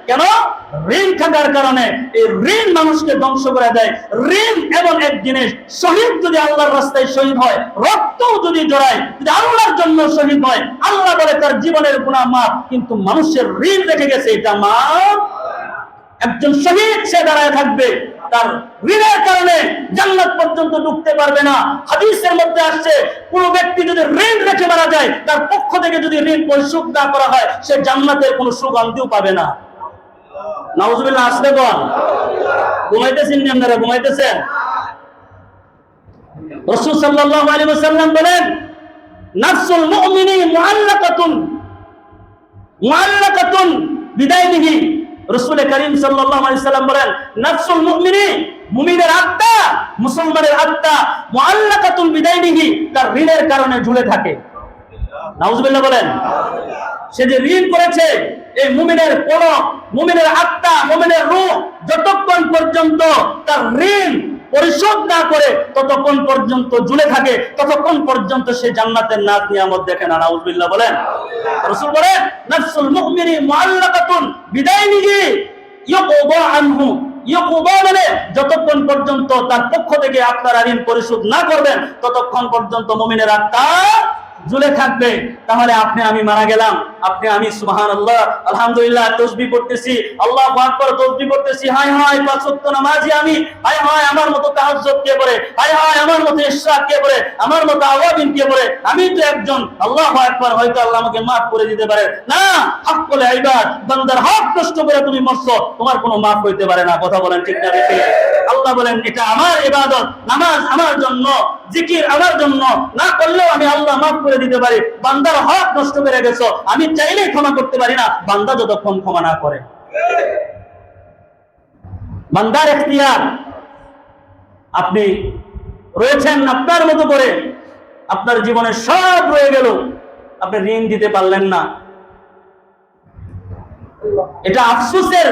কেন? ঋণ থাকার কারণে। এই ঋণ মানুষকে ধ্বংস করে দেয়। ঋণ এমন এক জিনিস, শহীদ যদি আল্লাহর রাস্তায় শহীদ হয়, রক্তও যদি জড়ায়, যদি আল্লাহর জন্য শহীদ হয়, আল্লাহ বলে তার জীবনের গুনাহ মাফ, কিন্তু মানুষের ঋণ রেখে গেছে এটা মাফ। একজন শহীদ সে দাঁড়ায় থাকবে, তার ঋণের কারণে জান্নাত পর্যন্ত ঢুকতে পারবে না। হাদিসের মধ্যে আসছে, কোন ব্যক্তি যদি ঋণ রেখে মারা যায়, তার পক্ষ থেকে যদি ঋণ পরিশোধ না করা হয়, সে জান্নাতের কোনো সুগন্ধিও পাবে না। নাউজুবিল্লাহ। আসতে বল, ঘুমাইতেছেন নি আপনারা? ঘুমাইতেছেন? রাসূল সাল্লাল্লাহু আলাইহি ওয়াসাল্লাম বলেন, নাফসুল মুমিনি মুআল্লাকাতুন বিদাইনিহি। রাসূল করিম সাল্লাল্লাহু আলাইহি ওয়াসাল্লাম বলেন, নাফসুল মুমিনি, মুমিনের আত্মা, মুসলমানের আত্মা, মুআল্লাকাতুন বিদাইনিহি, তার ঋণের কারণে ঝুলে থাকে। নাউজুবিল্লাহ বলেন। সে যে ঋণ করেছে, এই মুমিনের কলব, মুমিনের আত্মা, মুমিনের রূহ যতক্ষণ পর্যন্ত তার ঋণ পরিশোধ না করে ততক্ষণ পর্যন্ত ঝুলে থাকে, ততক্ষণ পর্যন্ত সে জান্নাতের নাজ নিয়ামত দেখে না। নাউজুবিল্লাহ বলেন। রাসূল বলেন, নাফসুল মুমিনি মুআল্লাকাতুন বিদাইনিহি ইয়াকুবা আনহু। ইয়াকুবা মানে যতক্ষণ পর্যন্ত তার পক্ষ থেকে আপনারা ঋণ পরিশোধ না করবেন, ততক্ষণ পর্যন্ত মুমিনের আত্মা ঝুলে থাকবে। তাহলে আপনি আমি মারা গেলাম, আপনি আমি সুবহানাল্লাহ আলহামদুলিল্লাহ তাসবিহ পড়তেছি, আল্লাহু আকবার তাসবিহ পড়তেছি, হায় হায় পাঁচ ওয়াক্ত নামাজি আমি, হায় হায় আমার মতো তাহাজ্জুদ কে পড়ে, হায় হায় আমার মতো ইশরাক কে পড়ে, আমার মতো আওয়াবিন কে পড়ে, আমি তো একজন, আল্লাহু আকবার, হয়তো আল্লাহ আমাকে মাফ করে দিতে পারে না। হক্কুল ইবাদ, বান্দার হক নষ্ট করে তুমি মরছো, তোমার কোনো মাফ হইতে পারে না। কথা বলেন ঠিক না ঠিক? আল্লাহ বলেন এটা আমার ইবাদত, নামাজ আমার জন্য, জিকির আমার জন্য, না করলেও আমি আল্লাহ মাফ করে দিতে পারি। বান্দার হক নষ্ট করে গেছো, আমি চাইলেই ক্ষমা করতে পারি না, বান্দা যতক্ষণ ক্ষমা না করে। বান্দার এখতিয়ার। আপনি রয়েছেন আপনার মতো করে, আপনার জীবনে সব রয়ে গেল, আপনি ঋণ দিতে পারলেন না, এটা আফসোসের